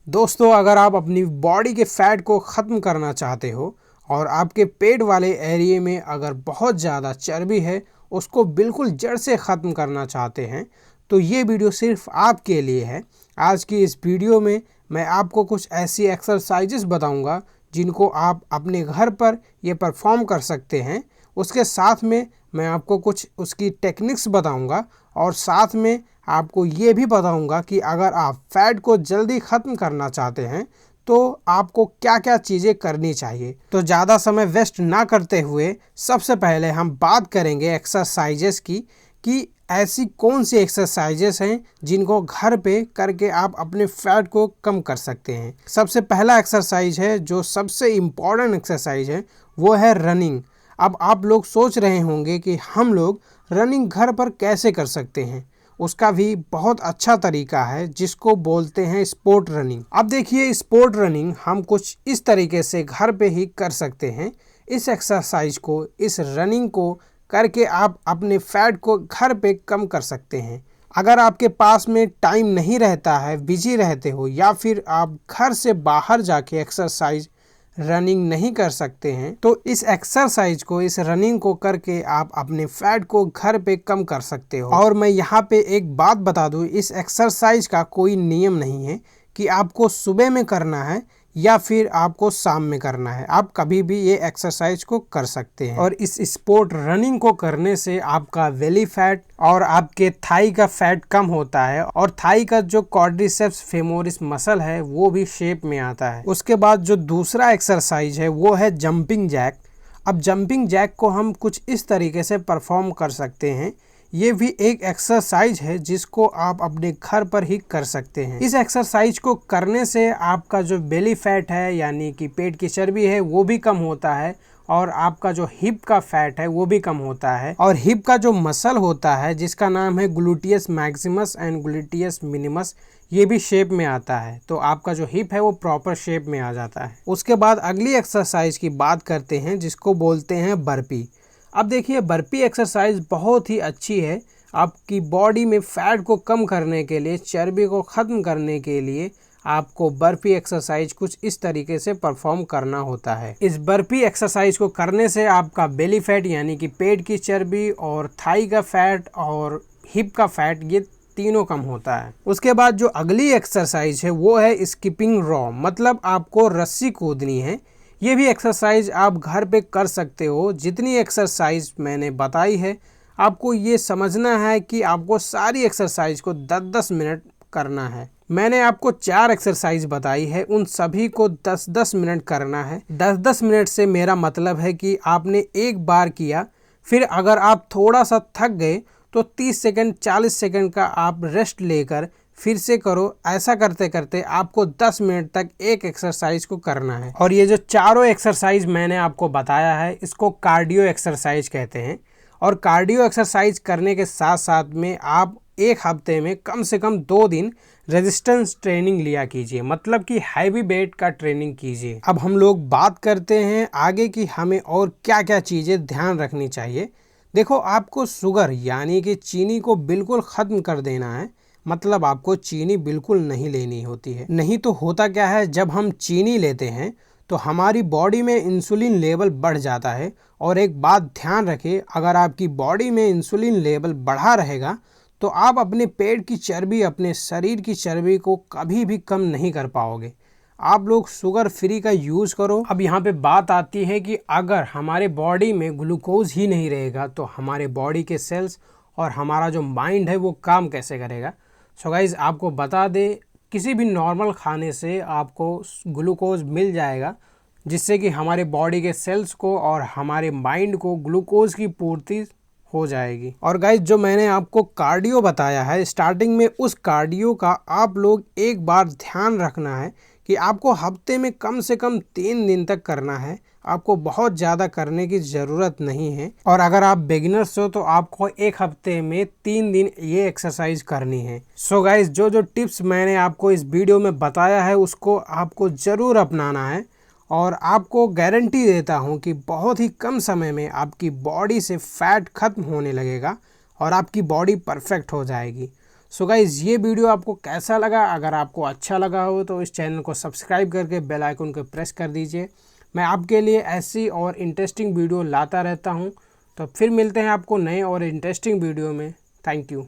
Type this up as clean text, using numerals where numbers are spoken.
दोस्तों, अगर आप अपनी बॉडी के फैट को ख़त्म करना चाहते हो और आपके पेट वाले एरिया में अगर बहुत ज़्यादा चर्बी है, उसको बिल्कुल जड़ से ख़त्म करना चाहते हैं, तो ये वीडियो सिर्फ आपके लिए है। आज की इस वीडियो में मैं आपको कुछ ऐसी एक्सरसाइजेस बताऊंगा जिनको आप अपने घर पर ये परफॉर्म कर सकते हैं। उसके साथ में मैं आपको कुछ उसकी टेक्निक्स बताऊंगा और साथ में आपको ये भी बताऊंगा कि अगर आप फैट को जल्दी ख़त्म करना चाहते हैं तो आपको क्या क्या चीज़ें करनी चाहिए। तो ज़्यादा समय वेस्ट ना करते हुए सबसे पहले हम बात करेंगे एक्सरसाइजेस की कि ऐसी कौन सी एक्सरसाइजेस हैं जिनको घर पे करके आप अपने फैट को कम कर सकते हैं। सबसे पहला एक्सरसाइज है जो सबसे इम्पॉर्टेंट एक्सरसाइज है, वो है रनिंग। अब आप लोग सोच रहे होंगे कि हम लोग रनिंग घर पर कैसे कर सकते हैं। उसका भी बहुत अच्छा तरीका है जिसको बोलते हैं स्पोर्ट रनिंग। अब देखिए, स्पोर्ट रनिंग हम कुछ इस तरीके से घर पे ही कर सकते हैं। इस एक्सरसाइज को, इस रनिंग को करके आप अपने फैट को घर पे कम कर सकते हैं। अगर आपके पास में टाइम नहीं रहता है, बिजी रहते हो, या फिर आप घर से बाहर जाके एक्सरसाइज रनिंग नहीं कर सकते हैं, तो इस एक्सरसाइज को, इस रनिंग को करके आप अपने फैट को घर पे कम कर सकते हो। और मैं यहाँ पे एक बात बता दूँ, इस एक्सरसाइज का कोई नियम नहीं है कि आपको सुबह में करना है या फिर आपको शाम में करना है। आप कभी भी ये एक्सरसाइज को कर सकते हैं। और इस स्पोर्ट रनिंग को करने से आपका बेली फैट और आपके थाई का फैट कम होता है और थाई का जो क्वाड्रिसेप्स फेमोरिस मसल है वो भी शेप में आता है। उसके बाद जो दूसरा एक्सरसाइज है वो है जंपिंग जैक। अब जंपिंग जैक को हम कुछ इस तरीके से परफॉर्म कर सकते हैं। ये भी एक एक्सरसाइज है जिसको आप अपने घर पर ही कर सकते हैं। इस एक्सरसाइज को करने से आपका जो बेली फैट है, यानी कि पेट की चर्बी है, वो भी कम होता है और आपका जो हिप का फैट है वो भी कम होता है। और हिप का जो मसल होता है जिसका नाम है gluteus Maximus and gluteus minimus, ये भी शेप में आता है। तो आपका जो हिप है वो प्रॉपर शेप में आ जाता है। उसके बाद अगली एक्सरसाइज की बात करते हैं जिसको बोलते हैं बर्पी। अब देखिए, बर्पी एक्सरसाइज बहुत ही अच्छी है आपकी बॉडी में फैट को कम करने के लिए, चर्बी को ख़त्म करने के लिए। आपको बर्पी एक्सरसाइज कुछ इस तरीके से परफॉर्म करना होता है। इस बर्पी एक्सरसाइज को करने से आपका बेली फैट यानी कि पेट की चर्बी और थाई का फैट और हिप का फैट, ये तीनों कम होता है। उसके बाद जो अगली एक्सरसाइज है वो है स्किपिंग रॉ, मतलब आपको रस्सी कूदनी है। ये भी एक्सरसाइज आप घर पे कर सकते हो। जितनी एक्सरसाइज मैंने बताई है, आपको ये समझना है कि आपको सारी एक्सरसाइज को 10-10 मिनट करना है। मैंने आपको 4 एक्सरसाइज बताई है, उन सभी को 10-10 मिनट करना है। 10-10 मिनट से मेरा मतलब है कि आपने एक बार किया, फिर अगर आप थोड़ा सा थक गए तो 30 सेकंड 40 सेकंड का आप रेस्ट लेकर फिर से करो। ऐसा करते करते आपको 10 मिनट तक एक एक्सरसाइज को करना है। और ये जो चारों एक्सरसाइज मैंने आपको बताया है, इसको कार्डियो एक्सरसाइज कहते हैं। और कार्डियो एक्सरसाइज करने के साथ साथ में आप एक हफ्ते में कम से कम 2 दिन रेजिस्टेंस ट्रेनिंग लिया कीजिए, मतलब कि हैवी वेट का ट्रेनिंग कीजिए। अब हम लोग बात करते हैं आगे कि हमें और क्या क्या चीज़ें ध्यान रखनी चाहिए। देखो, आपको शुगर यानी कि चीनी को बिल्कुल ख़त्म कर देना है, मतलब आपको चीनी बिल्कुल नहीं लेनी होती है। नहीं तो होता क्या है, जब हम चीनी लेते हैं तो हमारी बॉडी में इंसुलिन लेवल बढ़ जाता है। और एक बात ध्यान रखें, अगर आपकी बॉडी में इंसुलिन लेवल बढ़ा रहेगा तो आप अपने पेट की चर्बी, अपने शरीर की चर्बी को कभी भी कम नहीं कर पाओगे। आप लोग शुगर फ्री का यूज़ करो। अब यहाँ पे बात आती है कि अगर हमारे बॉडी में ग्लूकोज ही नहीं रहेगा तो हमारे बॉडी के सेल्स और हमारा जो माइंड है वो काम कैसे करेगा। सो गाइज, आपको बता दें, किसी भी नॉर्मल खाने से आपको ग्लूकोज मिल जाएगा, जिससे कि हमारे बॉडी के सेल्स को और हमारे माइंड को ग्लूकोज की पूर्ति हो जाएगी। और गाइज, जो मैंने आपको कार्डियो बताया है स्टार्टिंग में, उस कार्डियो का आप लोग एक बार ध्यान रखना है कि आपको हफ्ते में कम से कम 3 दिन तक करना है। आपको बहुत ज़्यादा करने की ज़रूरत नहीं है। और अगर आप बिगिनर्स हो तो आपको एक हफ्ते में 3 दिन ये एक्सरसाइज करनी है। सो गाइज, जो जो टिप्स मैंने आपको इस वीडियो में बताया है उसको आपको ज़रूर अपनाना है। और आपको गारंटी देता हूँ कि बहुत ही कम समय में आपकी बॉडी से फैट ख़त्म होने लगेगा और आपकी बॉडी परफेक्ट हो जाएगी। सो गाइज़, ये वीडियो आपको कैसा लगा? अगर आपको अच्छा लगा हो तो इस चैनल को सब्सक्राइब करके बेल आइकन को प्रेस कर दीजिए। मैं आपके लिए ऐसी और इंटरेस्टिंग वीडियो लाता रहता हूँ। तो फिर मिलते हैं आपको नए और इंटरेस्टिंग वीडियो में। Thank you.